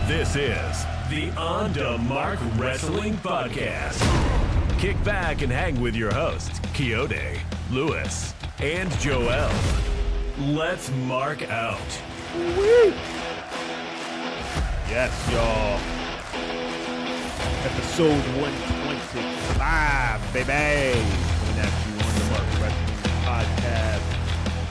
This is the On to Mark Wrestling Podcast. Kick back and hang with your hosts, Kayode, Lewis, and Joel. Let's mark out. Woo. Yes, y'all. Episode 125, baby. Coming at you on the Mark Wrestling Podcast.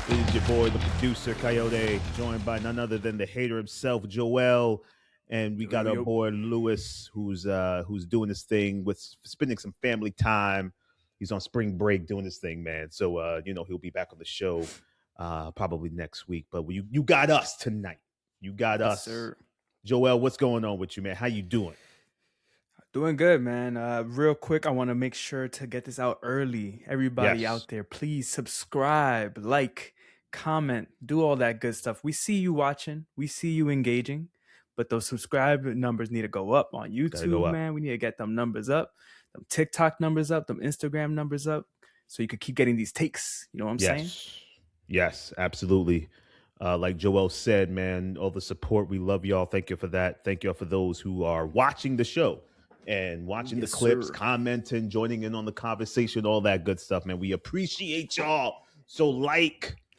This is your boy, the producer, Kayode, joined by none other than the hater himself, Joel. And we got our boy Lewis, who's doing this thing with spending some family time. He's on spring break doing this thing, man. So he'll be back on the show probably next week. But you got us tonight. You got us, sir. Joel. What's going on with you, man? How you doing? Doing good, man. Real quick, I want to make sure to get this out early. Everybody out there, please subscribe, like, comment, do all that good stuff. We see you watching. We see you engaging. But those subscribe numbers need to go up on YouTube, man. We need to get them numbers up, them TikTok numbers up, them Instagram numbers up, so you could keep getting these takes. You know what I'm saying? Yes, absolutely. Like Joel said, man, all the support. We love y'all. Thank you for that. Thank y'all for those who are watching the show and watching the clips, commenting, joining in on the conversation, all that good stuff, man. We appreciate y'all. So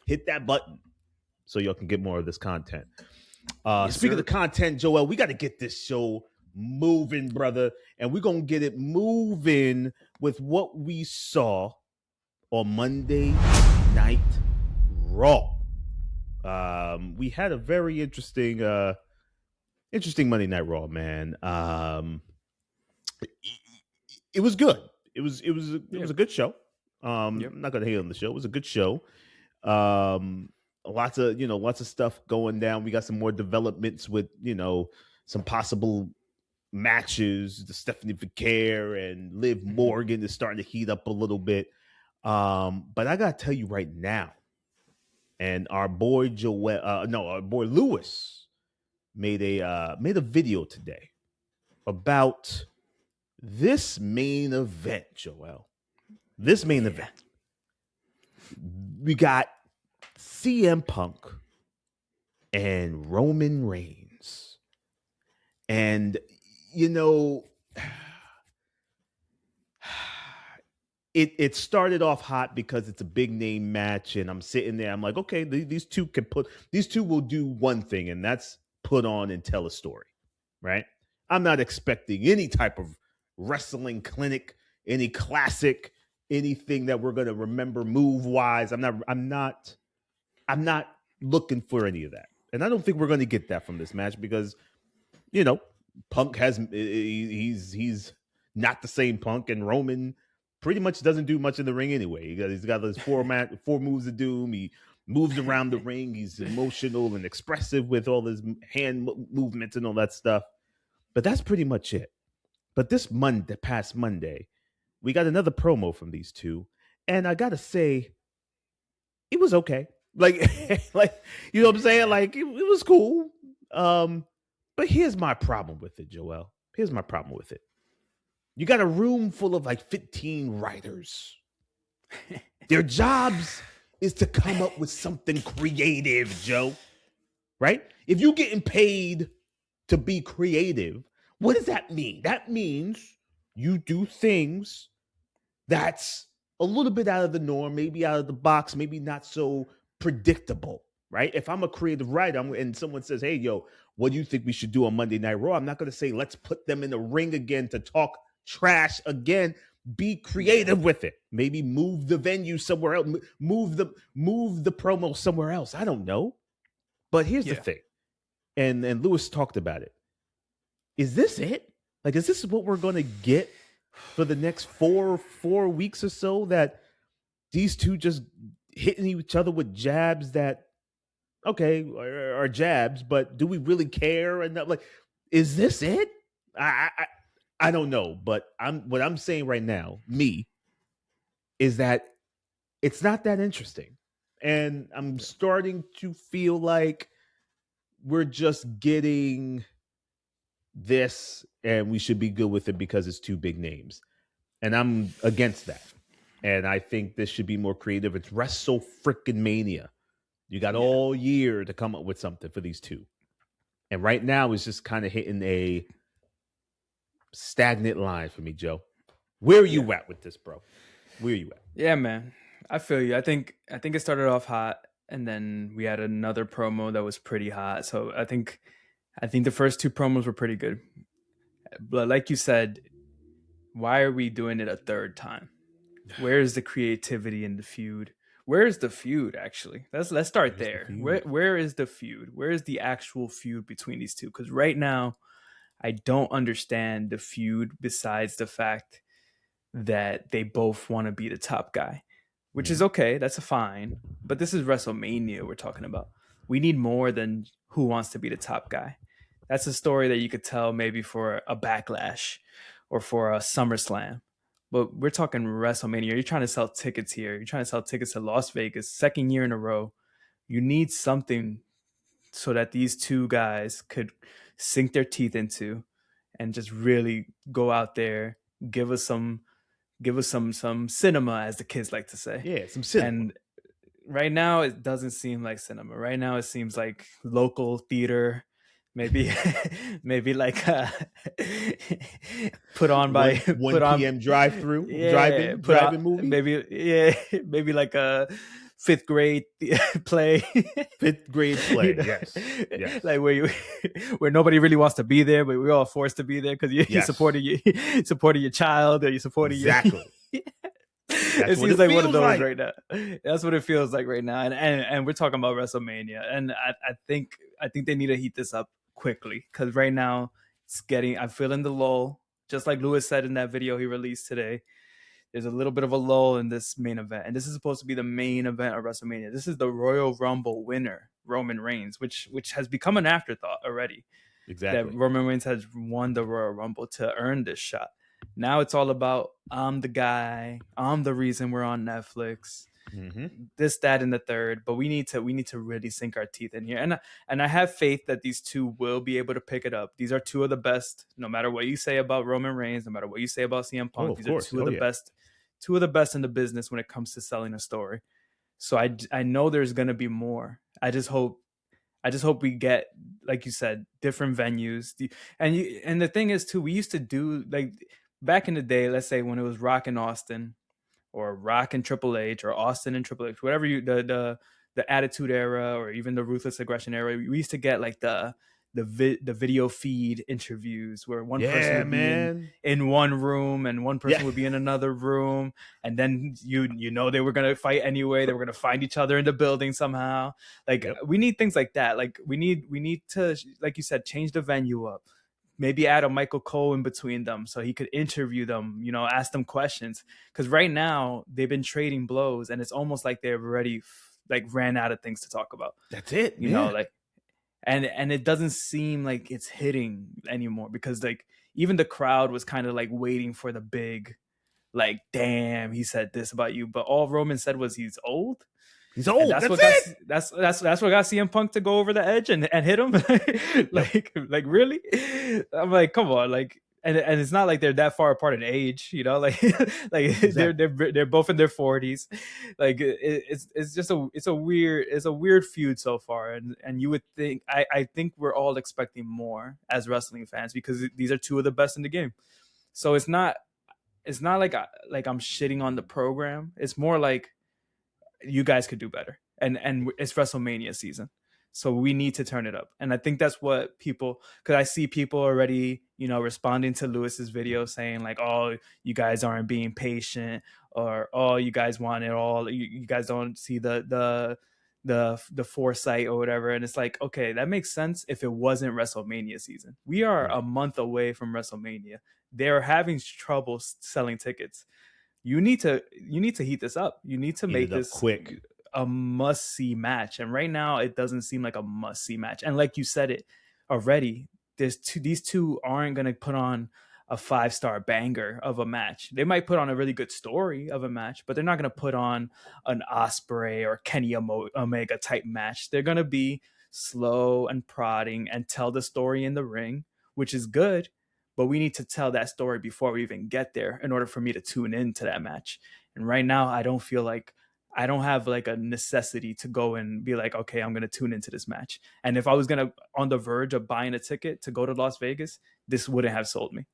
hit that button so y'all can get more of this content. Speaking of the content, Joel, we got to get this show moving, brother. And we're going to get it moving with what we saw on Monday Night Raw. We had a very interesting Monday Night Raw, man. It was good. It was a good show. I'm not going to hate on the show. It was a good show. Lots of stuff going down. We got some more developments with, some possible matches. The Stephanie Vicaire and Liv Morgan is starting to heat up a little bit. But I got to tell you right now, and our boy Lewis made a video today about this main event, Joel. This main event. We got CM Punk and Roman Reigns. And, it started off hot because it's a big name match. And I'm sitting there. I'm like, okay, these two will do one thing, and that's put on and tell a story, right? I'm not expecting any type of wrestling clinic, any classic, anything that we're going to remember move wise. I'm not looking for any of that. And I don't think we're going to get that from this match because, Punk he's not the same Punk, and Roman pretty much doesn't do much in the ring anyway. He's got those four moves of doom. He moves around the ring. He's emotional and expressive with all his hand movements and all that stuff. But that's pretty much it. But past Monday, we got another promo from these two. And I got to say, it was okay. Like, you know what I'm saying? Like, it was cool. But here's my problem with it, Joel. Here's my problem with it. You got a room full of 15 writers. Their jobs is to come up with something creative, Joe. Right? If you're getting paid to be creative, what does that mean? That means you do things that's a little bit out of the norm, maybe out of the box, maybe not so predictable, right? If I'm a creative writer and someone says, hey, yo, what do you think we should do on Monday Night Raw? I'm not going to say, let's put them in the ring again to talk trash again. Be creative with it. Maybe move the venue somewhere else. Move the promo somewhere else. I don't know. But here's the thing. And Lewis talked about it. Is this it? Like, is this what we're going to get for the next four weeks or so, that these two just hitting each other with jabs that, okay, are jabs, but do we really care? And like, is this it? I don't know, but what I'm saying right now, is that it's not that interesting. And I'm starting to feel like we're just getting this and we should be good with it because it's two big names. And I'm against that. And I think this should be more creative. It's Wrestle Frickin' Mania. You got all year to come up with something for these two. And right now it's just kind of hitting a stagnant line for me, Joe. Where are you at with this, bro? Where are you at? Yeah, man. I feel you. I think it started off hot, and then we had another promo that was pretty hot. So I think the first two promos were pretty good. But like you said, why are we doing it a third time? Where is the creativity in the feud? Where is the feud, actually? Let's start there. Where is the feud? Where is the actual feud between these two? Because right now, I don't understand the feud besides the fact that they both want to be the top guy, which is okay. That's fine. But this is WrestleMania we're talking about. We need more than who wants to be the top guy. That's a story that you could tell maybe for a Backlash or for a SummerSlam. But we're talking WrestleMania. You're trying to sell tickets here. You're trying to sell tickets to Las Vegas, second year in a row. You need something so that these two guys could sink their teeth into and just really go out there, give us some cinema, as the kids like to say. Yeah, some cinema. And right now it doesn't seem like cinema. Right now it seems like local theater, maybe like put on by 1 p.m. drive-in movie. Maybe like a fifth grade play. Yes. Like where nobody really wants to be there, but we're all forced to be there because you supporting your child, or you supporting exactly. It seems like one of those right now. That's what it feels like right now, and we're talking about WrestleMania, and I think they need to heat this up quickly, because right now I'm feeling the lull, just like Lewis said in that video he released today. There's a little bit of a lull in this main event, and this is supposed to be the main event of WrestleMania. This is the Royal Rumble winner, Roman Reigns, which has become an afterthought already. Exactly. That Roman Reigns has won the Royal Rumble to earn this shot. Now it's all about, I'm the guy, I'm the reason we're on Netflix. This, that, and the third. But we need to really sink our teeth in here. And I have faith that these two will be able to pick it up. These are two of the best, no matter what you say about Roman Reigns, no matter what you say about CM Punk. These are two of the best in the business when it comes to selling a story. So I know there's gonna be more. I just hope we get, like you said, different venues. And the thing is too, we used to do, like back in the day, let's say when it was Rock and Austin, or Rock and Triple H, or Austin and Triple H, whatever the Attitude Era, or even the Ruthless Aggression Era, we used to get like the video feed interviews where one person would be in one room and one person would be in another room, and then they were gonna fight anyway. They were gonna find each other in the building somehow. Like we need things like that. Like we need to, like you said, change the venue up. Maybe add a Michael Cole in between them so he could interview them, ask them questions. Because right now they've been trading blows, and it's almost like they've already ran out of things to talk about. That's it. And it doesn't seem like it's hitting anymore, because like even the crowd was kind of like waiting for the big, like, damn, he said this about you. But all Roman said was he's old. He's old. That's what got CM Punk to go over the edge and hit him. like really? I'm like, come on, like, and it's not like they're that far apart in age, exactly. they're both in their 40s. Like it's just a weird feud so far, and you would think I think we're all expecting more as wrestling fans, because these are two of the best in the game. So it's not like I'm shitting on the program. It's more like, you guys could do better, and it's WrestleMania season, so we need to turn it up. And I think that's what people, because I see people already responding to Lewis's video saying like, oh, you guys aren't being patient, or oh, you guys want it all, you guys don't see the foresight or whatever. And it's like, okay, that makes sense if it wasn't WrestleMania season. We are a month away from WrestleMania. They're having trouble selling tickets. You need to heat this up. You need to make this quick, a must-see match. And right now it doesn't seem like a must-see match. And like you said it already, these two aren't going to put on a 5-star banger of a match. They might put on a really good story of a match, but they're not going to put on an Ospreay or Kenny Omega type match. They're going to be slow and prodding and tell the story in the ring, which is good. But we need to tell that story before we even get there in order for me to tune into that match. And right now, I don't feel like I don't have like a necessity to go and be like, okay, I'm going to tune into this match. And if I was going to on the verge of buying a ticket to go to Las Vegas, this wouldn't have sold me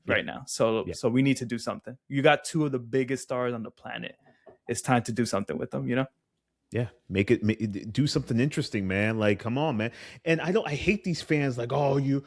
right now. So we need to do something. You got two of the biggest stars on the planet. It's time to do something with them, you know? Yeah, make it do something interesting, man. Like, come on, man. And I hate these fans like, oh, you're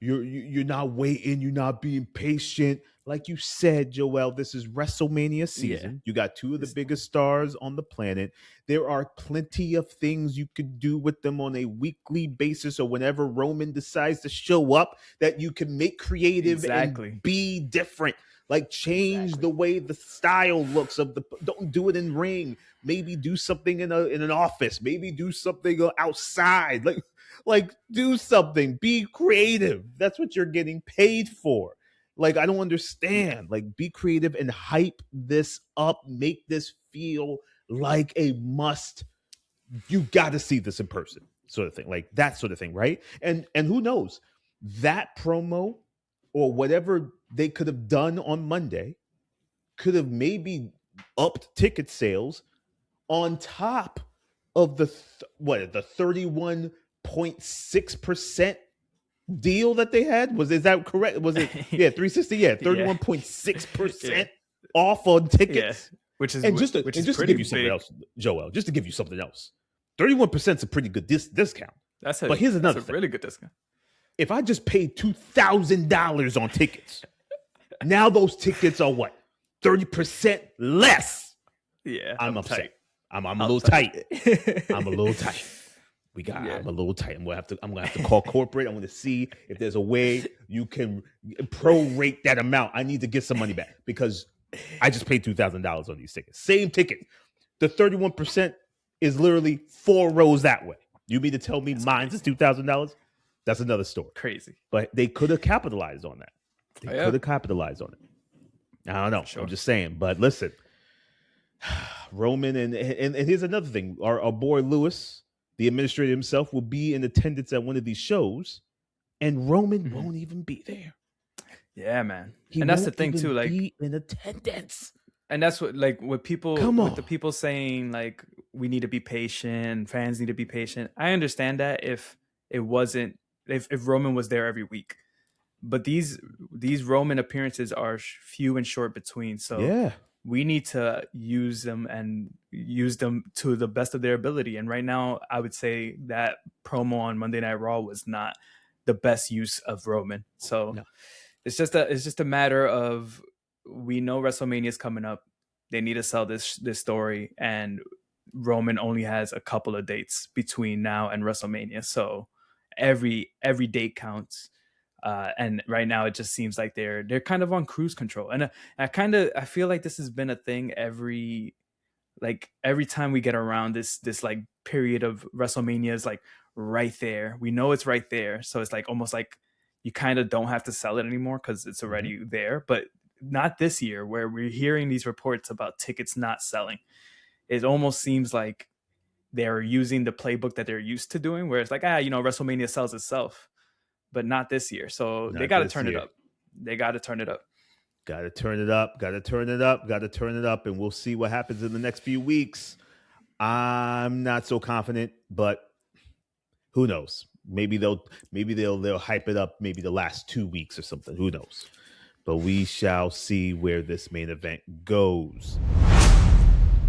not waiting, you're not being patient. Like you said, Joel, this is WrestleMania season. Yeah. You got two of the biggest stars on the planet. There are plenty of things you could do with them on a weekly basis or whenever Roman decides to show up that you can make creative and be different. Like change the way the style looks of the. Don't do it in ring. Maybe do something in an office. Maybe do something outside. Like do something. Be creative. That's what you're getting paid for. Like I don't understand. Like be creative and hype this up. Make this feel like a must. You got to see this in person, sort of thing. Like that sort of thing, right? And who knows, that promo or whatever they could have done on Monday could have maybe upped ticket sales on top of the 31.6% deal that they had. Is that correct? Was it 360? Yeah, 31.6% off on tickets. Which is just to give you something else, Joel. Just to give you something else, 31% is a pretty good discount. But here's another thing. Really good discount. If I just paid $2,000 on tickets, now those tickets are what? 30% less. Yeah, I'm upset. Tight. I'm a little tight. I'm a little tight. I'm a little tight. I'm gonna have to call corporate. I'm gonna see if there's a way you can prorate that amount. I need to get some money back because I just paid $2,000 on these tickets. Same ticket. The 31% is literally 4 rows that way. You mean to tell me mine's is $2,000? That's another story. Crazy. But they could have capitalized on that. They could have capitalized on it. I don't know. Sure. I'm just saying. But listen, Roman and here's another thing. Our boy Lewis, the administrator himself, will be in attendance at one of these shows, and Roman won't even be there. Yeah, man. And that's the thing too. Like be in attendance. And that's what with the people saying like we need to be patient, fans need to be patient. I understand that if it wasn't. If Roman was there every week, but these Roman appearances are few and short between, so we need to use them to the best of their ability. And right now, I would say that promo on Monday Night Raw was not the best use of Roman. So it's just a matter of we know WrestleMania is coming up. They need to sell this story, and Roman only has a couple of dates between now and WrestleMania, so. Every date counts, and right now it just seems like they're kind of on cruise control. And I feel like this has been a thing every time we get around this like period of WrestleMania is like right there. We know it's right there, so it's like almost like you kind of don't have to sell it anymore because it's already there. But not this year, where we're hearing these reports about tickets not selling. It almost seems like they're using the playbook that they're used to doing, where it's like, WrestleMania sells itself, but not this year. So they got to turn it up. They got to turn it up. Got to turn it up. Got to turn it up. Got to turn it up. And we'll see what happens in the next few weeks. I'm not so confident, but who knows? Maybe they'll hype it up maybe the last 2 weeks or something. Who knows? But we shall see where this main event goes.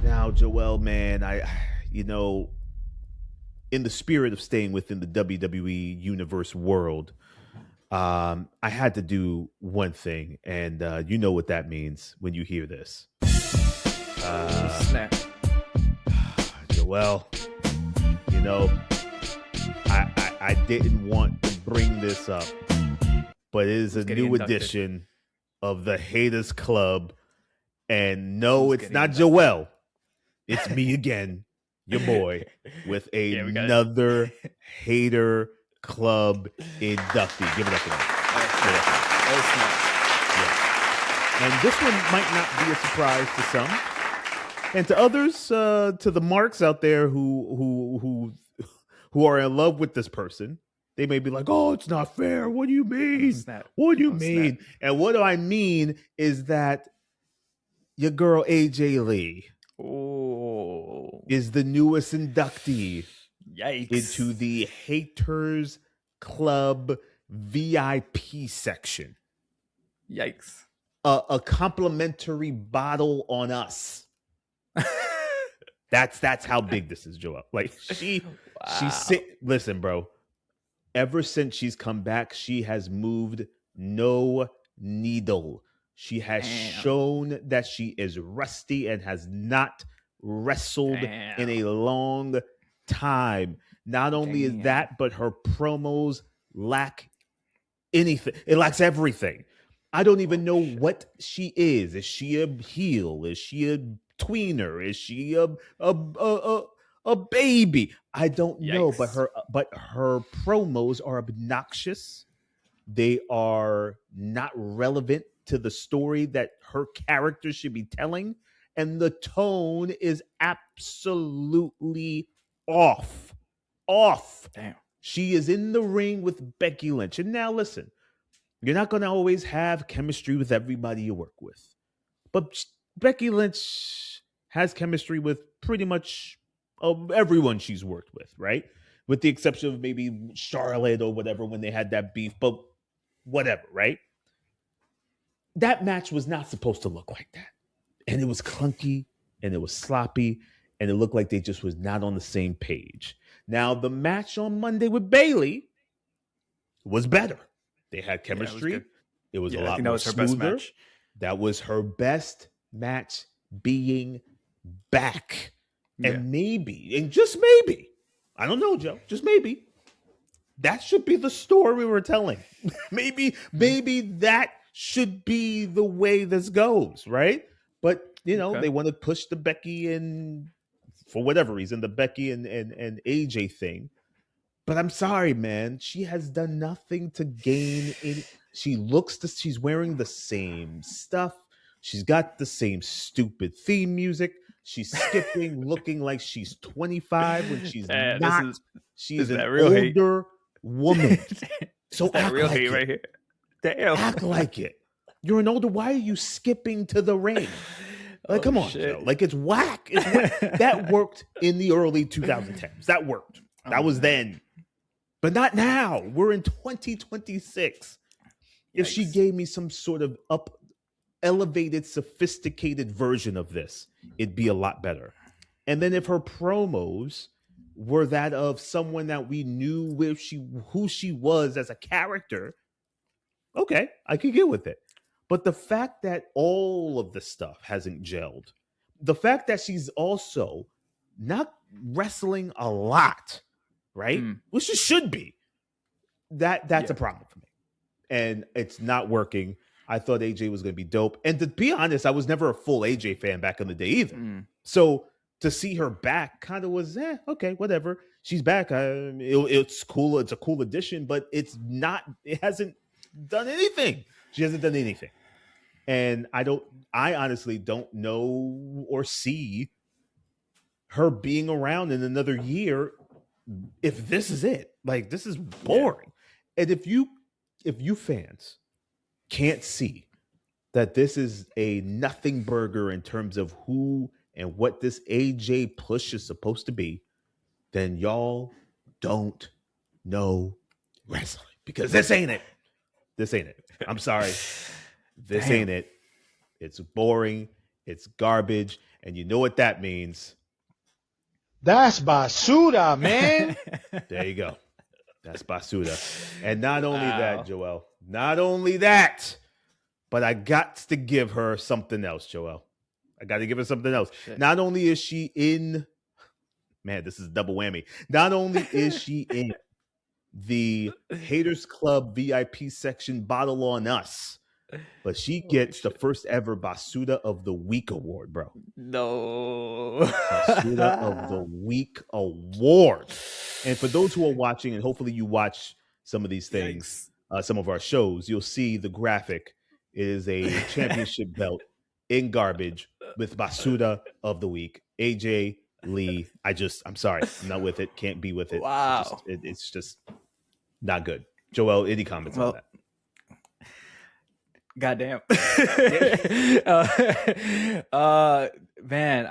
Now, Joel, man, in the spirit of staying within the WWE universe world, I had to do one thing, and you know what that means when you hear this. Snap. Joel, I didn't want to bring this up, but it is a new edition of the Haters Club, and no, it's not Joel. It's me again, your boy, with another Hater Club inductee. Give it up for him. And this one might not be a surprise to some, and to others, to the marks out there who are in love with this person. They may be like, "Oh, it's not fair. What do you mean? What do you mean?" Snap. And what do I mean is that your girl AJ Lee. Oh. is the newest inductee Yikes. into the Haters Club VIP section. Yikes. A complimentary bottle on us. That's how big this is, Joel. Like listen, bro. Ever since she's come back, she has moved no needle. She has shown that she is rusty and has not wrestled in a long time. Not only is that, but her promos lack anything. It lacks everything. I don't even know what she is. Is she a heel? Is she a tweener? Is she a baby? I don't know. But her promos are obnoxious. They are not relevant to the story that her character should be telling, and the tone is absolutely off. Damn. She is in the ring with Becky Lynch, and now listen. You're not going to always have chemistry with everybody you work with. But Becky Lynch has chemistry with pretty much everyone she's worked with, right? With the exception of maybe Charlotte or whatever when they had that beef, but whatever, right? That match was not supposed to look like that. And it was clunky and it was sloppy and it looked like they just was not on the same page. Now, the match on Monday with Bayley was better. They had chemistry. It was a lot more smoother. That was her best match being back. Yeah. And maybe, and just maybe, I don't know, Joe, just maybe, that should be the story we were telling. maybe that should be the way this goes, right? But, they want to push the Becky and, for whatever reason, the Becky and AJ thing. But I'm sorry, man. She has done nothing to gain in. She's wearing the same stuff. She's got the same stupid theme music. She's skipping, looking like she's 25 when she's not. She's an older woman. So act like it. Right here. Damn. Act like it. You're an older. Why are you skipping to the ring? Like, come on, Joe. Like, it's whack. That worked in the early 2010s. That worked. That was then. But not now. We're in 2026. If she gave me some sort of elevated, sophisticated version of this, it'd be a lot better. And then if her promos were that of someone that we knew who she was as a character, okay, I could get with it. But the fact that all of the stuff hasn't gelled, the fact that she's also not wrestling a lot, right? Which it should be. That's a problem for me. And it's not working. I thought AJ was going to be dope. And to be honest, I was never a full AJ fan back in the day either. So to see her back kind of was, okay, whatever. She's back. It's cool. It's a cool addition, but it hasn't done anything. She hasn't done anything. And I honestly don't know or see her being around in another year if this is it. Like, this is boring. And if you fans can't see that this is a nothing burger in terms of who and what this AJ push is supposed to be, then y'all don't know wrestling, because this ain't it. This ain't it. I'm sorry. This ain't it. It's boring. It's garbage. And you know what that means. That's basura, man. There you go. That's basura. And not only that, Joel, not only that, but I got to give her something else, Joel. I got to give her something else. Shit. Not only is she in, man, this is double whammy. Not only is she in the Haters Club VIP section, Bottle on Us, but she gets the first ever Basuda of the Week award, bro. No. Basuda of the Week award. And for those who are watching, and hopefully you watch some of these things, some of our shows, you'll see the graphic. It is a championship belt in garbage with Basuda of the Week. AJ Lee. I'm sorry. I'm not with it. Can't be with it. Wow. It's just not good. Joel, any comments on that? Goddamn. Man,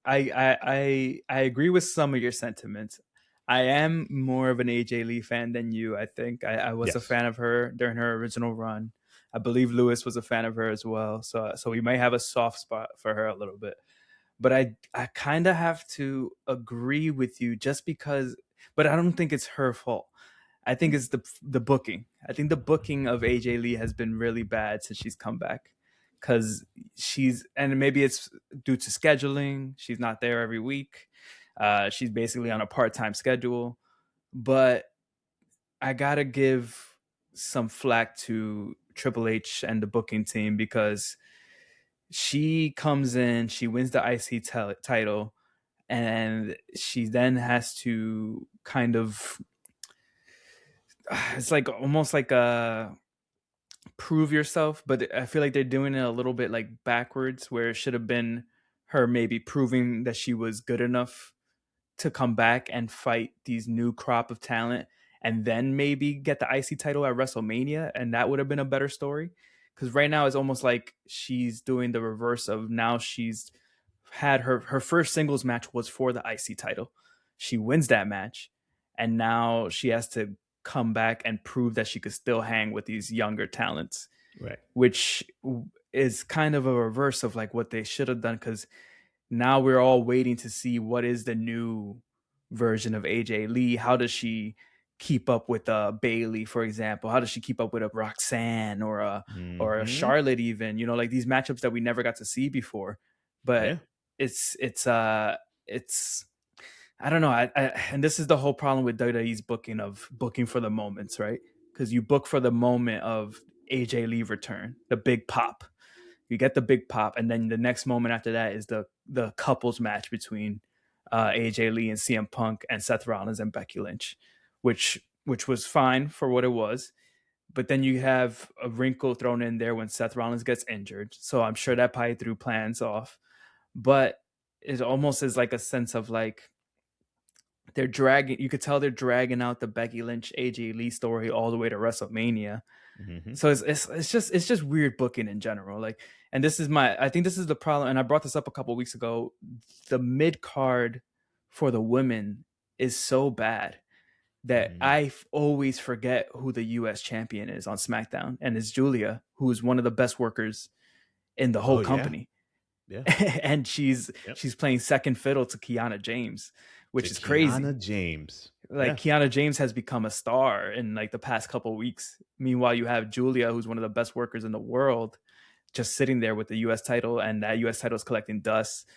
I agree with some of your sentiments. I am more of an AJ Lee fan than you. I think I was a Yes. fan of her during her original run. I believe Lewis was a fan of her as well. So we might have a soft spot for her a little bit. But I kind of have to agree with you just because, but I don't think it's her fault. I think it's the booking. I think the booking of AJ Lee has been really bad since she's come back, because and maybe it's due to scheduling. She's not there every week. She's basically on a part-time schedule. But I gotta give some flack to Triple H and the booking team, because she comes in, she wins the IC title, and she then has to kind of, it's like almost like a prove yourself, but I feel like they're doing it a little bit like backwards, where it should have been her maybe proving that she was good enough to come back and fight these new crop of talent, and then maybe get the IC title at WrestleMania, and that would have been a better story. Because right now it's almost like she's doing the reverse of, now she's had her first singles match was for the IC title. She wins that match, and now she has to come back and prove that she could still hang with these younger talents, Right. which is kind of a reverse of like what they should have done, because now we're all waiting to see what is the new version of AJ Lee. How does she keep up with Bailey, for example? How does she keep up with a Roxanne or a Charlotte even? You know, like these matchups that we never got to see before. But it's I don't know. And this is the whole problem with WWE's booking for the moments, right? Because you book for the moment of AJ Lee return, the big pop. You get the big pop, and then the next moment after that is the couples match between AJ Lee and CM Punk and Seth Rollins and Becky Lynch, which was fine for what it was. But then you have a wrinkle thrown in there when Seth Rollins gets injured. So I'm sure that probably threw plans off. But it almost is like a sense of like, you could tell they're dragging out the Becky Lynch AJ Lee story all the way to WrestleMania. Mm-hmm. So it's just weird booking in general. Like, and I think this is the problem. And I brought this up a couple of weeks ago. The mid card for the women is so bad that I always forget who the US champion is on SmackDown, and it's Julia, who is one of the best workers in the whole company. Yeah. And she's playing second fiddle to Kiana James, which is crazy. Kiana James. Kiana James has become a star in like the past couple of weeks. Meanwhile, you have Julia, who's one of the best workers in the world, just sitting there with the US title, and that US title is collecting dust.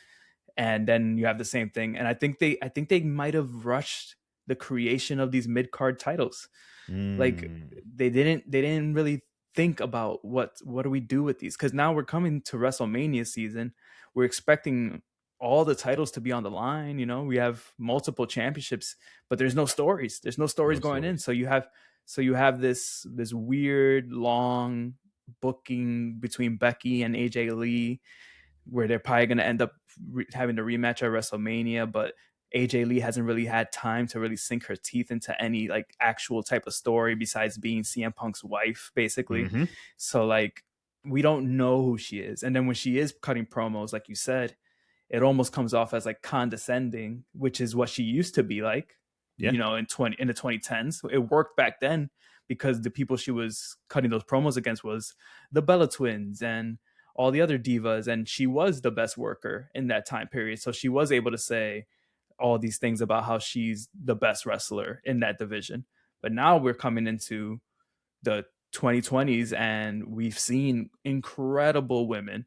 And then you have the same thing. And I think they might have rushed the creation of these mid-card titles. Like they didn't really think about what do we do with these, because now we're coming to WrestleMania season. We're expecting all the titles to be on the line. You know, we have multiple championships, but there's no stories. There's no stories going in. So you have this weird long booking between Becky and AJ Lee, where they're probably going to end up having to rematch at WrestleMania, but AJ Lee hasn't really had time to really sink her teeth into any like actual type of story besides being CM Punk's wife, basically. So like, we don't know who she is. And then when she is cutting promos, like you said, it almost comes off as like condescending, which is what she used to be like, you know, in the 2010s. It worked back then because the people she was cutting those promos against was the Bella Twins and all the other divas. And she was the best worker in that time period. So she was able to say all these things about how she's the best wrestler in that division. But now we're coming into the 2020s, and we've seen incredible women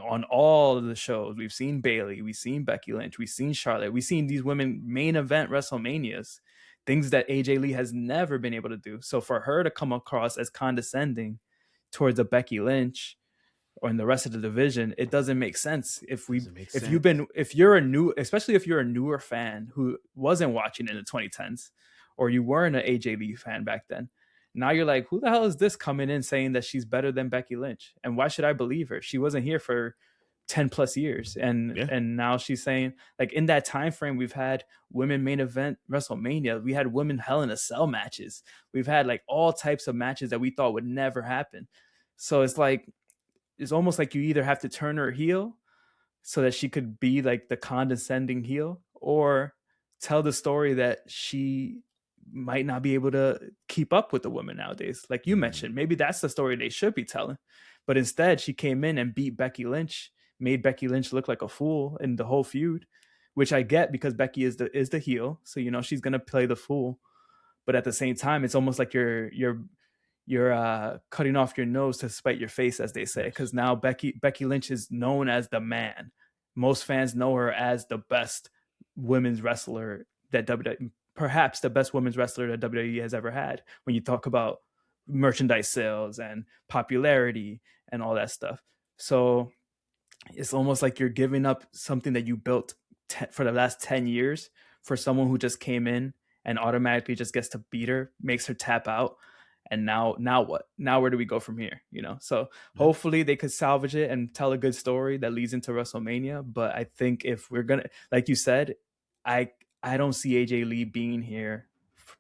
on all of the shows. We've seen Bailey, we've seen Becky Lynch, we've seen Charlotte, we've seen these women main event WrestleManias, things that AJ Lee has never been able to do. So for her to come across as condescending towards a Becky Lynch or in the rest of the division, it doesn't make sense. Especially if you're a newer fan who wasn't watching in the 2010s, or you weren't an AJ Lee fan back then, now you're like, who the hell is this coming in saying that she's better than Becky Lynch? And why should I believe her? She wasn't here for 10 plus years. And now she's saying, like, in that time frame, we've had women main event WrestleMania. We had women Hell in a Cell matches. We've had like all types of matches that we thought would never happen. So it's almost like you either have to turn her heel so that she could be like the condescending heel, or tell the story that she might not be able to keep up with the women nowadays. Like you mentioned, maybe that's the story they should be telling. But instead, she came in and beat Becky Lynch, made Becky Lynch look like a fool in the whole feud, which I get because Becky is the heel. So, she's going to play the fool. But at the same time, it's almost like you're cutting off your nose to spite your face, as they say, because now Becky Lynch is known as the man. Most fans know her as the best women's wrestler that WWE, perhaps the best women's wrestler that WWE has ever had. When you talk about merchandise sales and popularity and all that stuff, so it's almost like you're giving up something that you built for the last 10 years for someone who just came in and automatically just gets to beat her, makes her tap out. And now what? Now where do we go from here? So hopefully they could salvage it and tell a good story that leads into WrestleMania. But I think if we're gonna, like you said, I don't see AJ Lee being here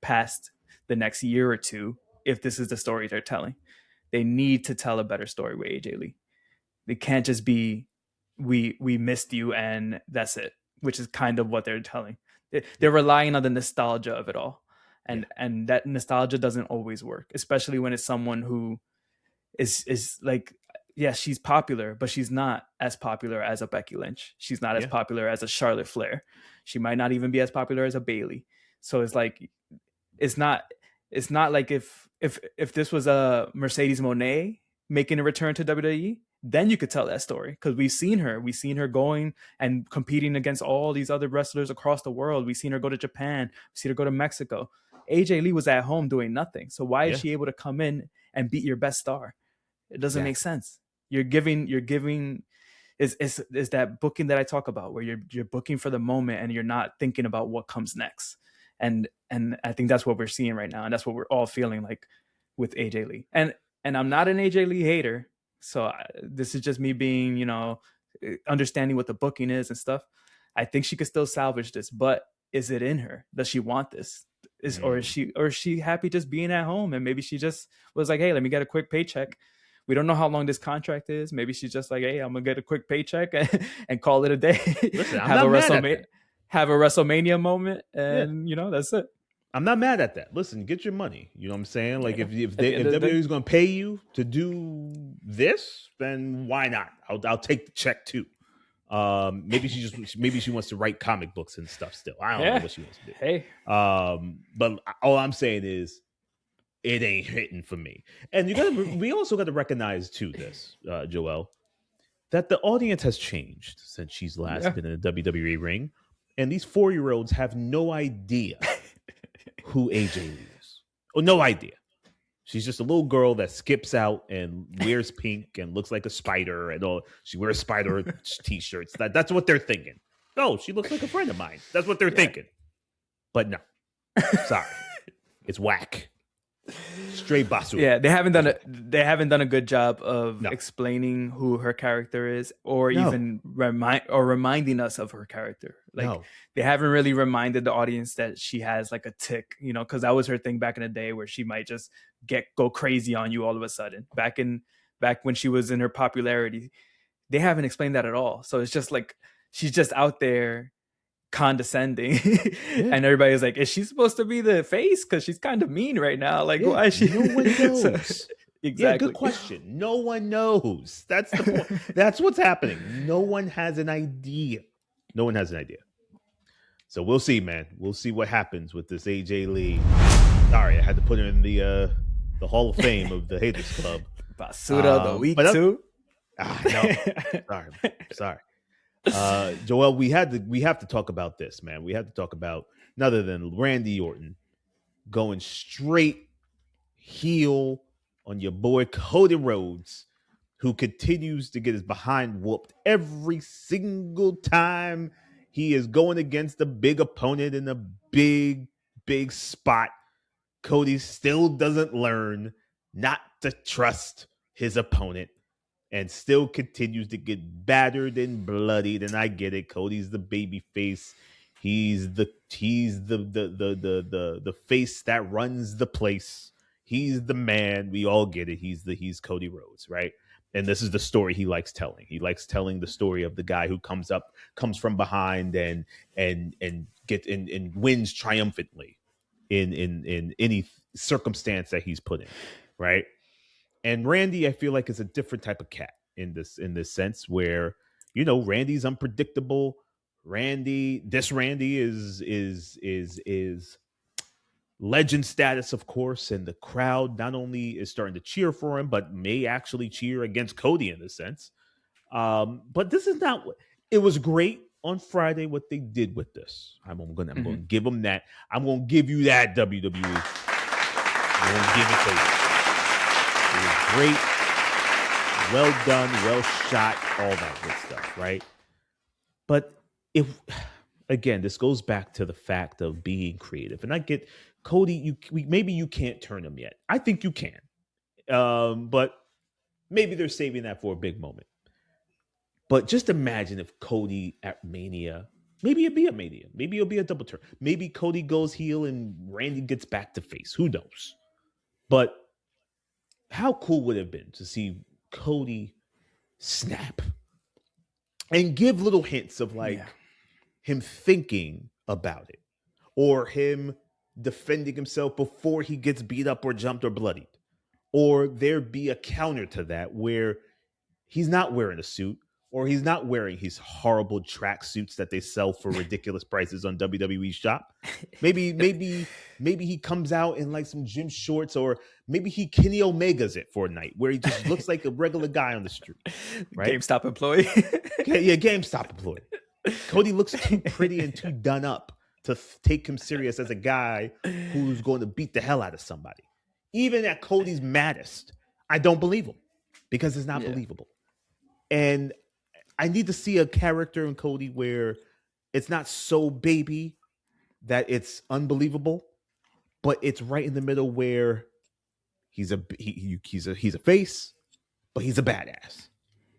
past the next year or two. If this is the story they're telling, they need to tell a better story with AJ Lee. They can't just be we missed you and that's it, which is kind of what they're telling. They're relying on the nostalgia of it all. And that nostalgia doesn't always work, especially when it's someone who is like, yeah, she's popular, but she's not as popular as a Becky Lynch. She's not as popular as a Charlotte Flair. She might not even be as popular as a Bayley. So it's like, it's not like if this was a Mercedes Moné making a return to WWE, then you could tell that story, because we've seen her going and competing against all these other wrestlers across the world. We've seen her go to Japan. We've seen her go to Mexico. AJ Lee was at home doing nothing. So why is she able to come in and beat your best star? It doesn't make sense. You're giving is that booking that I talk about, where you're booking for the moment and you're not thinking about what comes next. And I think that's what we're seeing right now, and that's what we're all feeling like with AJ Lee. And I'm not an AJ Lee hater, so this is just me being, understanding what the booking is and stuff. I think she could still salvage this, but is it in her? Does she want this? Or is she happy just being at home? And maybe she just was like, hey, let me get a quick paycheck. We don't know how long this contract is. Maybe she's just like, hey, I'm gonna get a quick paycheck and call it a day. Listen, have a WrestleMania moment, and that's it. I'm not mad at that. Listen, get your money. You know what I'm saying? Like if WWE is going to pay you to do this, then why not? I'll take the check too. Maybe she wants to write comic books and stuff still. I don't know what she wants to do. Hey. But all I'm saying is it ain't hitting for me. And we also got to recognize too this, Joel, that the audience has changed since she's last been in a WWE ring. And these 4-year-olds have no idea who AJ Lee is. Oh, no idea. She's just a little girl that skips out and wears pink and looks like a spider and all. She wears spider t-shirts. That's what they're thinking. No, she looks like a friend of mine. That's what they're thinking. But no, sorry, it's whack. Straight basura. Yeah, they haven't done a good job of explaining who her character is, or even reminding us of her character. They haven't really reminded the audience that she has like a tick, because that was her thing back in the day, where she might just go crazy on you all of a sudden. Back when she was in her popularity, they haven't explained that at all. So it's just like she's just out there condescending and everybody's like, is she supposed to be the face? Because she's kind of mean right now. Like, why is she? No one knows. Exactly. Yeah, good question. No one knows. That's the point. That's what's happening. No one has an idea. So we'll see, man. We'll see what happens with this AJ Lee. Sorry, I had to put her in the Hall of Fame of the Haters Club. Basura of the week too. No. Sorry. Joel, we have to talk about this, man. We have to talk about none other than Randy Orton going straight heel on your boy Cody Rhodes, who continues to get his behind whooped every single time he is going against a big opponent in a big spot. Cody still doesn't learn not to trust his opponent and still continues to get battered and bloodied. And I get it. Cody's the baby face. He's the face that runs the place. He's the man. We all get it. He's Cody Rhodes, right? And this is the story he likes telling. He likes telling the story of the guy who comes from behind and wins triumphantly in any circumstance that he's put in, right? And Randy, I feel like, is a different type of cat in this sense where, Randy's unpredictable. Randy is legend status, of course, and the crowd not only is starting to cheer for him, but may actually cheer against Cody in a sense. But this is not what it was great on Friday what they did with this. I'm gonna give them that. I'm gonna give you that, WWE. I'm gonna give it to you. It was great, well done, well shot, all that good stuff, right? But again, this goes back to the fact of being creative, and I get Cody. Maybe you can't turn him yet. I think you can, but maybe they're saving that for a big moment. But just imagine if Cody at Mania, maybe it'll be a Mania, maybe it'll be a double turn. Maybe Cody goes heel and Randy gets back to face. Who knows? But how cool would it have been to see Cody snap and give little hints of him thinking about it or him defending himself before he gets beat up or jumped or bloodied, or there be a counter to that where he's not wearing a suit or he's not wearing his horrible track suits that they sell for ridiculous prices on WWE Shop. Maybe he comes out in like some gym shorts, or maybe he Kenny Omega's it for a night where he just looks like a regular guy on the street. Right? GameStop employee. Yeah, GameStop employee. Cody looks too pretty and too done up to take him serious as a guy who's going to beat the hell out of somebody. Even at Cody's maddest, I don't believe him because it's not believable. And I need to see a character in Cody where it's not so baby that it's unbelievable, but it's right in the middle where he's a face, but he's a badass,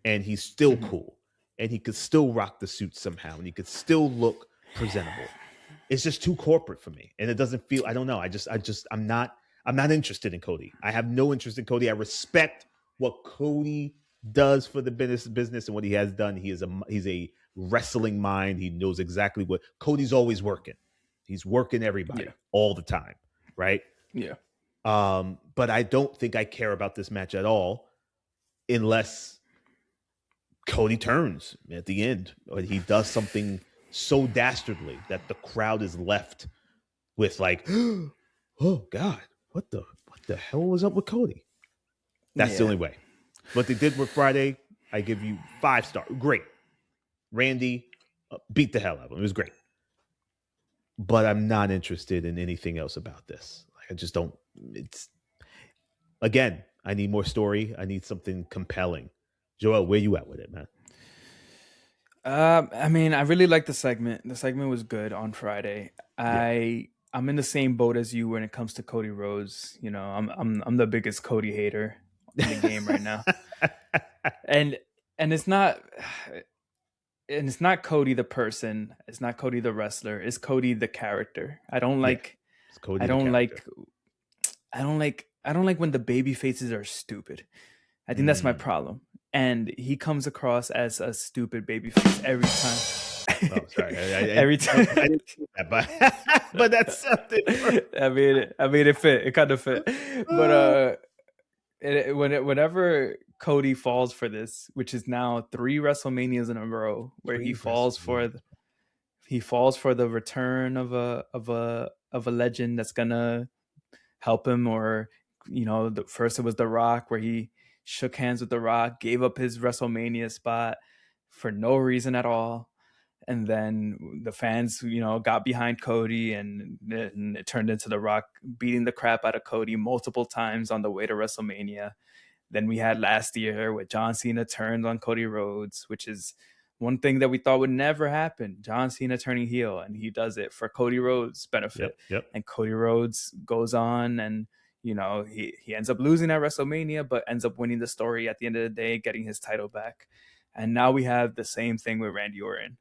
and he's still cool, and he could still rock the suit somehow, and he could still look presentable. It's just too corporate for me, and it doesn't feel. I don't know. I'm not interested in Cody. I have no interest in Cody. I respect what Cody does for the business and what he has done. He's a wrestling mind. He knows exactly what Cody's always working. He's working everybody all the time, right? Yeah. But I don't think I care about this match at all unless Cody turns at the end or he does something so dastardly that the crowd is left with like, oh God, what the hell was up with Cody? That's the only way. What they did with Friday, I give you 5 stars. Great. Randy beat the hell out of him. It was great. But I'm not interested in anything else about this. I just don't. Again, I need more story. I need something compelling. Joel, where you at with it, man? I mean, I really liked the segment. The segment was good on Friday. I'm in the same boat as you when it comes to Cody Rhodes. I'm the biggest Cody hater in the game right now. and it's not Cody the person, it's not Cody the wrestler, it's Cody the character. I don't like when the baby faces are stupid. I think that's my problem. And he comes across as a stupid baby face every time. Oh, sorry. Every time. I didn't see that, but that's something. I mean, it fit. It kind of fit. But whenever Cody falls for this, which is now 3 WrestleManias in a row, where he falls for the return of a legend that's gonna help him, or first it was The Rock, where he shook hands with The Rock, gave up his WrestleMania spot for no reason at all. And then the fans, got behind Cody, and it turned into The Rock beating the crap out of Cody multiple times on the way to WrestleMania. Then we had last year with John Cena turned on Cody Rhodes, which is one thing that we thought would never happen. John Cena turning heel, and he does it for Cody Rhodes' benefit. Yep. And Cody Rhodes goes on, and he ends up losing at WrestleMania, but ends up winning the story at the end of the day, getting his title back. And now we have the same thing with Randy Orton.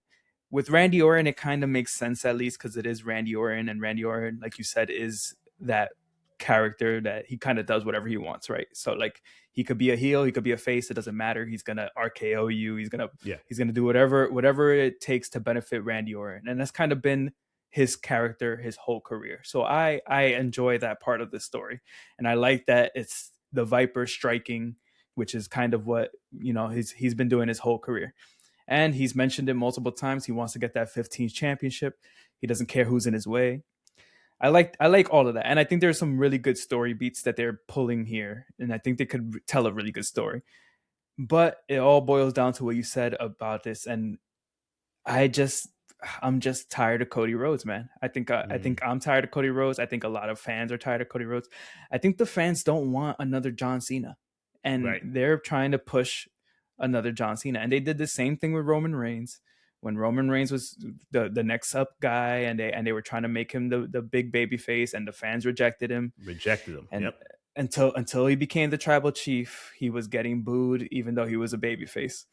With Randy Orton, it kind of makes sense, at least because it is Randy Orton, and Randy Orton, like you said, is that character that he kind of does whatever he wants, right? So like he could be a heel, he could be a face, it doesn't matter. He's gonna RKO you, he's gonna do whatever it takes to benefit Randy Orton. And that's kind of been his character his whole career. So I enjoy that part of the story. And I like that it's the Viper striking, which is kind of what, you know, he's been doing his whole career. And he's mentioned it multiple times. He wants to get that 15th championship. He doesn't care who's in his way. I like all of that. And I think there's some really good story beats that they're pulling here. And I think they could tell a really good story. But it all boils down to what you said about this. And I'm just tired of Cody Rhodes, man. I think I'm tired of Cody Rhodes. I think a lot of fans are tired of Cody Rhodes. I think the fans don't want another John Cena. And they're trying to push another John Cena. And they did the same thing with Roman Reigns. When Roman Reigns was the next up guy, and they were trying to make him the big baby face, and the fans rejected him. And until he became the tribal chief, he was getting booed, even though he was a baby face.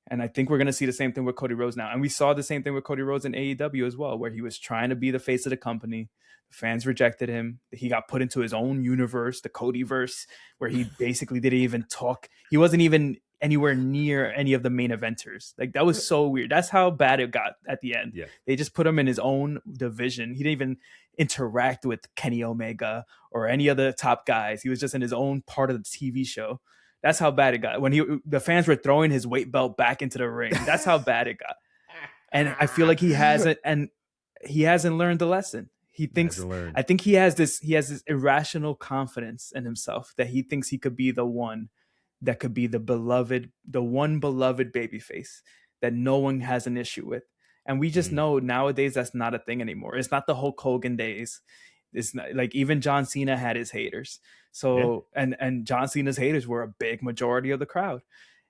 And I think we're going to see the same thing with Cody Rhodes now. And we saw the same thing with Cody Rhodes in AEW as well, where he was trying to be the face of the company. The fans rejected him. He got put into his own universe, the Codyverse, where he basically didn't even talk. He wasn't even anywhere near any of the main eventers. Like, that was so weird. That's how bad it got at the end. Yeah. They just put him in his own division. He didn't even interact with Kenny Omega or any of the top guys. He was just in his own part of the TV show. That's how bad it got. When the fans were throwing his weight belt back into the ring. That's how bad it got. And I feel like he hasn't learned the lesson. I think he has this irrational confidence in himself that he thinks he could be the one that could be the one beloved babyface that no one has an issue with. And we just know nowadays that's not a thing anymore. It's not the Hulk Hogan days. It's not, like, even John Cena had his haters. So and John Cena's haters were a big majority of the crowd.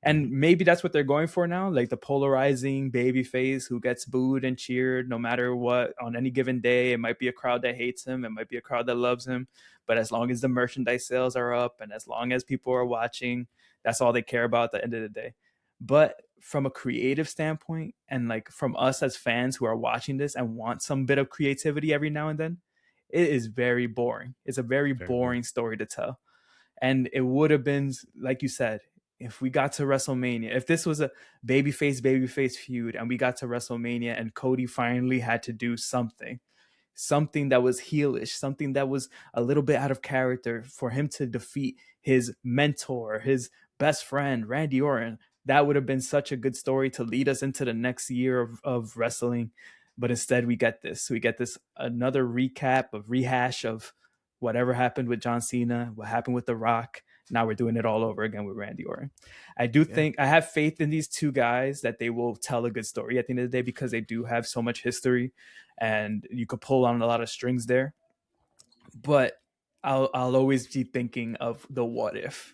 And maybe that's what they're going for now, like the polarizing babyface who gets booed and cheered no matter what on any given day. It might be a crowd that hates him. It might be a crowd that loves him. But as long as the merchandise sales are up and as long as people are watching, that's all they care about at the end of the day. But from a creative standpoint, and like from us as fans who are watching this and want some bit of creativity every now and then, it is very boring. It's a very boring story to tell. And it would have been, like you said, if we got to WrestleMania, if this was a babyface feud and we got to WrestleMania and Cody finally had to do something that was heelish, something that was a little bit out of character for him to defeat his mentor, his best friend, Randy Orton, that would have been such a good story to lead us into the next year of wrestling. But instead we get this another rehash of whatever happened with John Cena, what happened with The Rock. Now we're doing it all over again with Randy Orton. I think I have faith in these two guys that they will tell a good story at the end of the day, because they do have so much history and you could pull on a lot of strings there. But I'll always be thinking of the what if.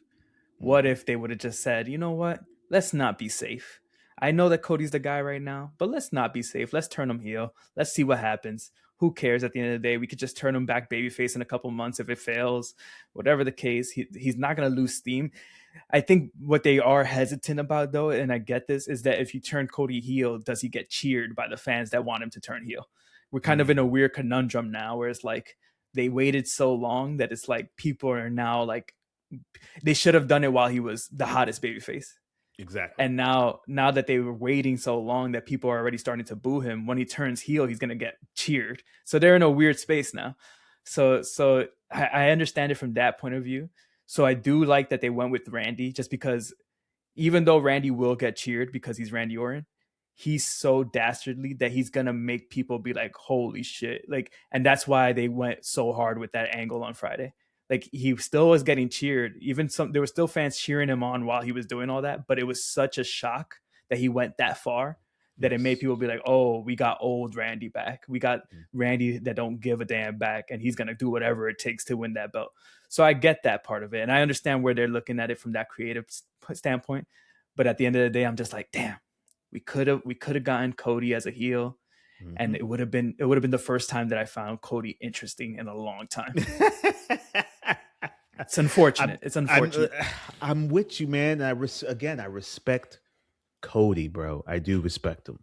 What if they would have just said, you know what? Let's not be safe. I know that Cody's the guy right now, but let's not be safe. Let's turn him heel. Let's see what happens. Who cares at the end of the day? We could just turn him back babyface in a couple months if it fails. Whatever the case, he's not going to lose steam. I think what they are hesitant about, though, and I get this, is that if you turn Cody heel, does he get cheered by the fans that want him to turn heel? We're kind of in a weird conundrum now where it's like they waited so long that it's like people are now like, they should have done it while he was the hottest babyface. Exactly. And now that they were waiting so long that people are already starting to boo him, when he turns heel, he's going to get cheered. So they're in a weird space now. So I understand it from that point of view. So I do like that they went with Randy, just because even though Randy will get cheered because he's Randy Orton, he's so dastardly that he's going to make people be like, holy shit. Like, and that's why they went so hard with that angle on Friday. Like, he still was getting cheered. There were still fans cheering him on while he was doing all that, but it was such a shock that he went that far that it made people be like, oh, we got old Randy back. We got Randy that don't give a damn back, and he's going to do whatever it takes to win that belt. So I get that part of it, and I understand where they're looking at it from that creative standpoint. But at the end of the day, I'm just like, damn, we could have gotten Cody as a heel. And it would have been the first time that I found Cody interesting in a long time. It's unfortunate. I'm with you, man. I respect Cody, bro. I do respect him.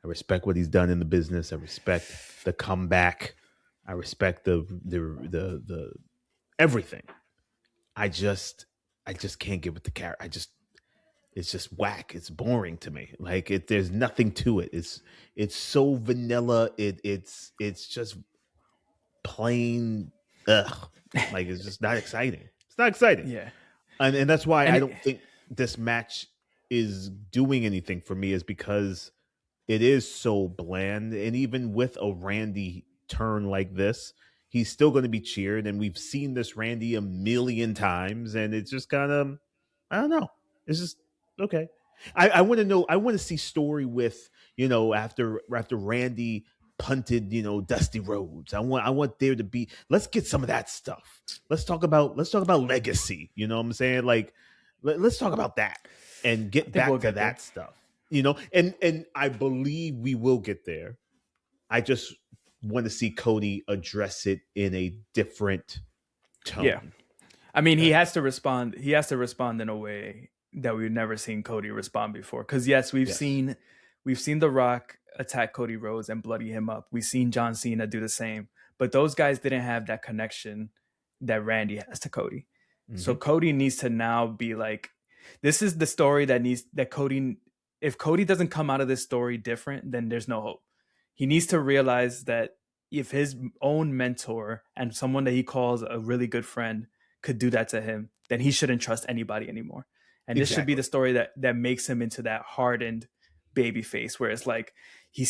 I respect what he's done in the business. I respect the comeback. I respect the everything. I just can't get with the character. It's just whack. It's boring to me. Like there's nothing to it. It's so vanilla. It's just plain ugh. Like it's just not exciting. It's not exciting. Yeah. And that's why And I don't think this match is doing anything for me, is because it is so bland. And even with a Randy turn like this, he's still going to be cheered. And we've seen this Randy a million times. And it's just kind of, I don't know. It's just, okay. I want to know, I want to see story with, after Randy punted, Dusty Rhodes. I want there to be, let's get some of that stuff. Let's talk about legacy. You know what I'm saying? Like, let's talk about that and get back to that stuff. And I believe we will get there. I just want to see Cody address it in a different tone. Yeah. I mean, he has to respond. He has to respond in a way that we've never seen Cody respond before. Because yes, we've seen The Rock attack Cody Rhodes and bloody him up. We've seen John Cena do the same, but those guys didn't have that connection that Randy has to Cody. Mm-hmm. So Cody needs to now be like, this is the story that Cody. If Cody doesn't come out of this story different, then there's no hope. He needs to realize that if his own mentor and someone that he calls a really good friend could do that to him, then he shouldn't trust anybody anymore. And this should be the story that makes him into that hardened baby face, where it's like he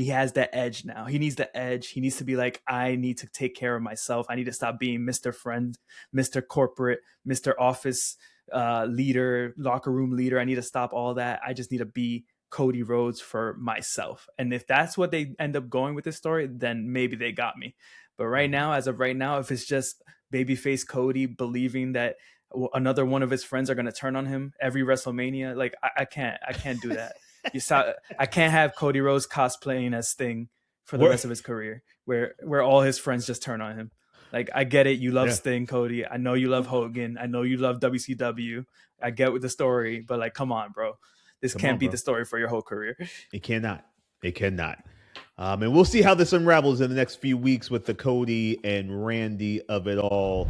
has that edge now. He needs the edge. He needs to be like, I need to take care of myself. I need to stop being Mr. Friend, Mr. Corporate, Mr. Office leader, locker room leader. I need to stop all that. I just need to be Cody Rhodes for myself. And if that's what they end up going with this story, then maybe they got me. But right now, as of right now, if it's just babyface Cody believing that another one of his friends are going to turn on him every WrestleMania, like I can't do that. I can't have Cody Rhodes cosplaying as Sting for the rest of his career, where all his friends just turn on him. Like, I get it. You love Sting, Cody. I know you love Hogan. I know you love WCW. I get with the story, but like, come on, bro. This can't be the story for your whole career. It cannot. And we'll see how this unravels in the next few weeks with the Cody and Randy of it all.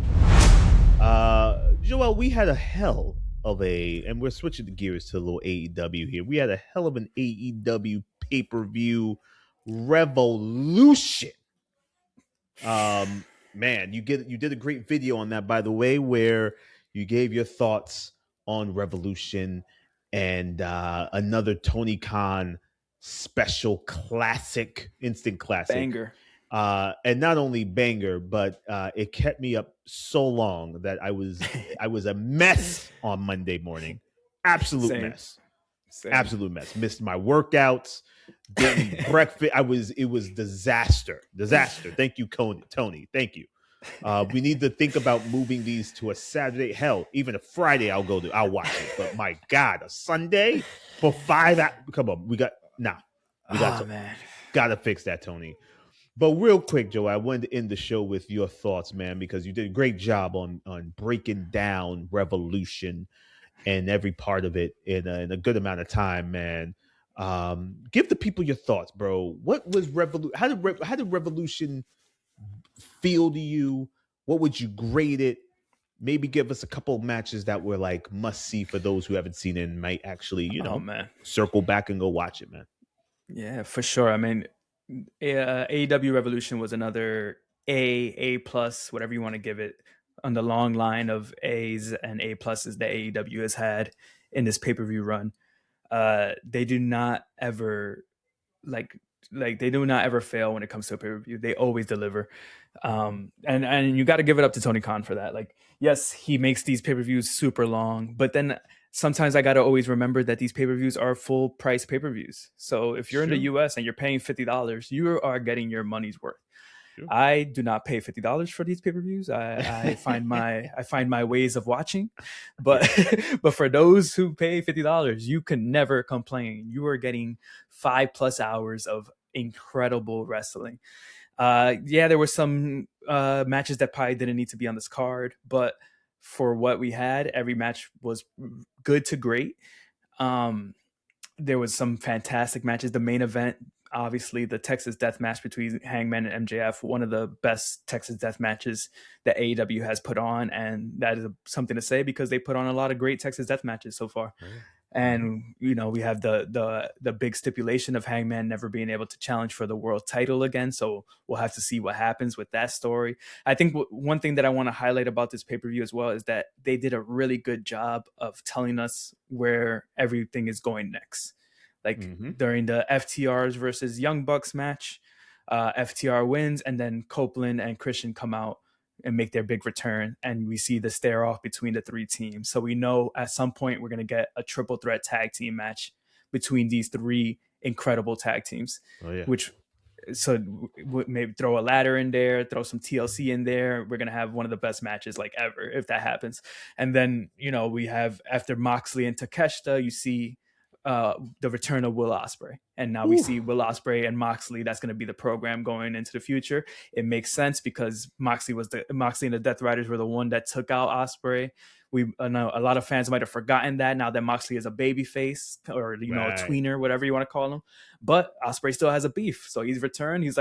Joel, we had a hell of and we're switching the gears to a little AEW here. We had a hell of an AEW pay-per-view Revolution. Man, you did a great video on that, by the way, where you gave your thoughts on Revolution and another Tony Khan special classic, instant classic. Banger. And not only banger, but it kept me up so long that I was a mess on Monday morning. Absolute mess. Missed my workouts, didn't eat breakfast. It was disaster. Thank you, Tony. Thank you. We need to think about moving these to a Saturday. Hell, even a Friday I'll watch it. But my God, a Sunday for 5 hours. Come on, we got to fix that, Tony. But real quick, Joe, I wanted to end the show with your thoughts, man, because you did a great job on breaking down Revolution and every part of it in a good amount of time, man. Give the people your thoughts, bro. What was Revolution? How did Revolution feel to you? What would you grade it? Maybe give us a couple of matches that were like must see for those who haven't seen it and might actually, circle back and go watch it, man. Yeah, for sure. I mean, AEW Revolution was another A plus, whatever you want to give it, on the long line of A's and A pluses that AEW has had in this pay-per-view run. They do not ever they do not ever fail when it comes to a pay-per-view. They always deliver. And you got to give it up to Tony Khan for that. Like, yes, he makes these pay-per-views super long, but then sometimes I got to always remember that these pay-per-views are full price pay-per-views. So if you're in the US and you're paying $50, you are getting your money's worth. Sure. I do not pay $50 for these pay-per-views. I find my ways of watching, but for those who pay $50, you can never complain. You are getting 5+ hours of incredible wrestling. There were some matches that probably didn't need to be on this card, but for what we had, every match was good to great. There was some fantastic matches. The main event, obviously the Texas Death Match between Hangman and MJF, one of the best Texas Death Matches that AEW has put on, and that is something to say because they put on a lot of great Texas Death Matches so far. And we have the big stipulation of Hangman never being able to challenge for the world title again, so we'll have to see what happens with that story. I think one thing that I want to highlight about this pay-per-view as well is that they did a really good job of telling us where everything is going next. Like during the FTRs versus Young Bucks match, FTR wins, and then Copeland and Christian come out and make their big return, and we see the stare off between the three teams. So we know at some point we're going to get a triple threat tag team match between these three incredible tag teams. So maybe throw a ladder in there, throw some TLC in there. We're going to have one of the best matches like ever if that happens. And then, we have after Moxley and Takeshita, you see the return of Will Ospreay, and now we see Will Ospreay and Moxley. That's going to be the program going into the future. It makes sense because Moxley and the Death Riders were the one that took out Ospreay. We know a lot of fans might have forgotten that now that Moxley is a baby face or a tweener, whatever you want to call him. But Ospreay still has a beef, so he's returned. He's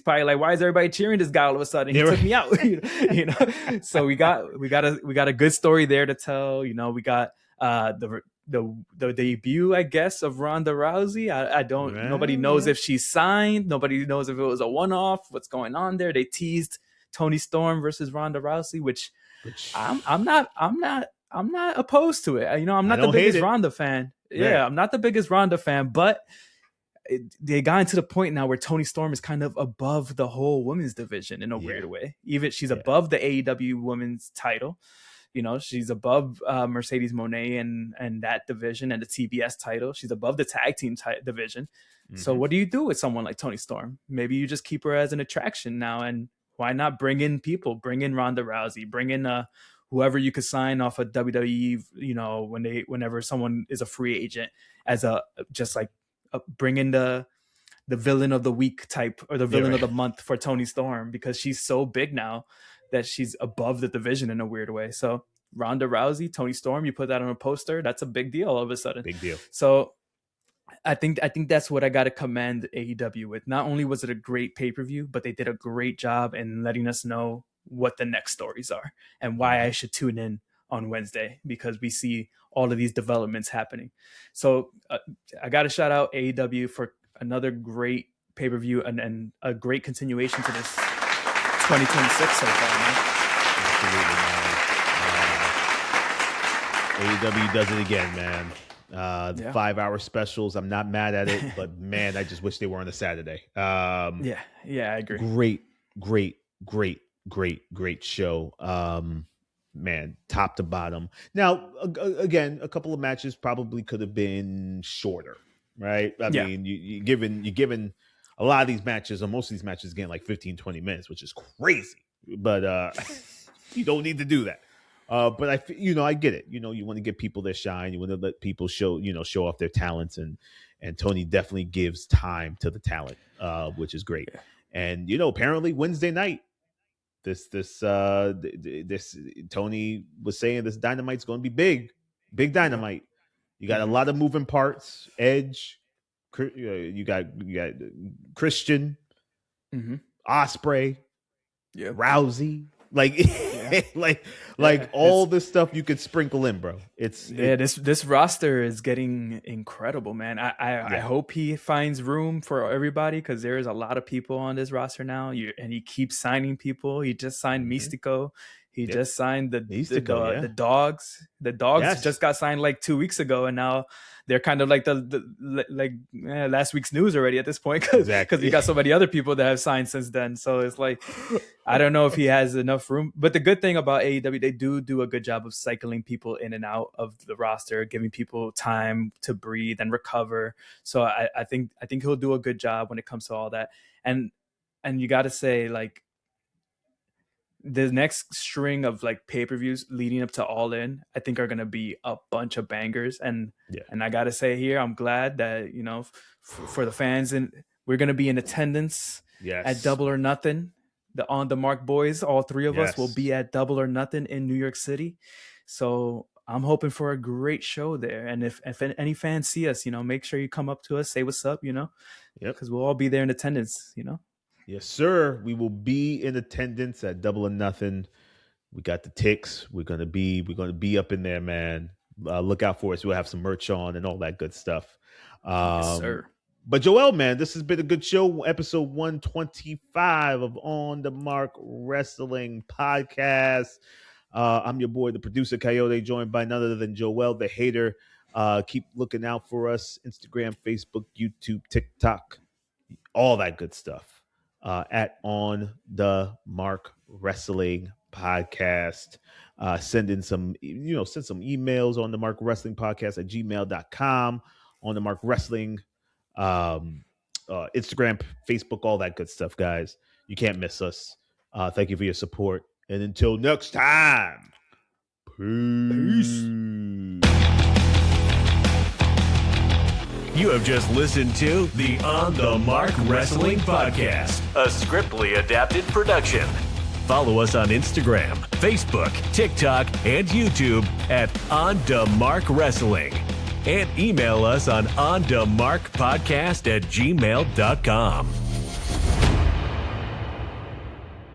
probably like, why is everybody cheering this guy all of a sudden? He took me out, So we got a good story there to tell. We got the debut, I guess, of Ronda Rousey. I don't. Nobody knows if she's signed. Nobody knows if it was a one-off. What's going on there? They teased Toni Storm versus Ronda Rousey, which I'm not opposed to it. I'm not the biggest Ronda fan. Yeah, I'm not the biggest Ronda fan, but they got into the point now where Toni Storm is kind of above the whole women's division in a weird way. Even she's above the AEW women's title. She's above Mercedes Moné and that division and the TBS title. She's above the tag team division. So what do you do with someone like Toni Storm? Maybe you just keep her as an attraction now. And why not bring in people? Bring in Ronda Rousey. Bring in whoever you could sign off of WWE. Whenever someone is a free agent, bring in the villain of the week type or the villain of the month for Toni Storm, because she's so big now that she's above the division in a weird way. So Ronda Rousey, Toni Storm, you put that on a poster, that's a big deal all of a sudden. Big deal. So I think that's what I got to commend AEW with. Not only was it a great pay-per-view, but they did a great job in letting us know what the next stories are and why I should tune in on Wednesday, because we see all of these developments happening. So I got to shout out AEW for another great pay-per-view and a great continuation to this 2026 so far, man. Absolutely, man. AEW does it again, man. The 5-hour specials, I'm not mad at it, but man, I just wish they were on a Saturday. I agree. Great show. Man, top to bottom. Now, again, a couple of matches probably could have been shorter, right? I mean, you're given a lot of these matches, or most of these matches, getting like 15, 20 minutes, which is crazy. But you don't need to do that. But I get it. You want to give people their shine. You want to let people show off their talents, and Tony definitely gives time to the talent, which is great. Yeah. And apparently Wednesday night, this Tony was saying this Dynamite's going to be big Dynamite. You got a lot of moving parts. Edge, you got Christian, Ospreay, Rousey. All this stuff you could sprinkle in, bro. This roster is getting incredible, man. I hope he finds room for everybody, because there is a lot of people on this roster now. And he keeps signing people. He just signed Mystico. He just signed the dogs. The dogs just got signed like 2 weeks ago, and now they're kind of like last week's news already at this point, because we got so many other people that have signed since then. So it's like, I don't know if he has enough room. But the good thing about AEW, they do a good job of cycling people in and out of the roster, giving people time to breathe and recover. So I think he'll do a good job when it comes to all that. And you got to say, like, the next string of like pay-per-views leading up to All In, I think are going to be a bunch of bangers. And I got to say here, I'm glad that, for the fans, and we're going to be in attendance at Double or Nothing. The On the Mark boys, all three of us will be at Double or Nothing in New York City. So I'm hoping for a great show there. And if any fans see us, make sure you come up to us, say what's up, Yep. because we'll all be there in attendance, Yes, sir. We will be in attendance at Double or Nothing. We got the ticks. We're gonna be up in there, man. Look out for us. We'll have some merch on and all that good stuff. Yes, sir. But Joel, man, this has been a good show. Episode 125 of On the Mark Wrestling Podcast. I'm your boy, the producer, Kayode, joined by none other than Joel, the hater. Keep looking out for us. Instagram, Facebook, YouTube, TikTok, all that good stuff. At On the Mark Wrestling Podcast. Send some emails on the Mark Wrestling Podcast at gmail.com. On the Mark Wrestling Instagram, Facebook, all that good stuff, guys. You can't miss us. Thank you for your support. And until next time, peace. You have just listened to the On the Mark Wrestling Podcast, a Scriptly adapted production. Follow us on Instagram, Facebook, TikTok, and YouTube at On the Mark Wrestling. And email us on onthemarkpodcast@gmail.com.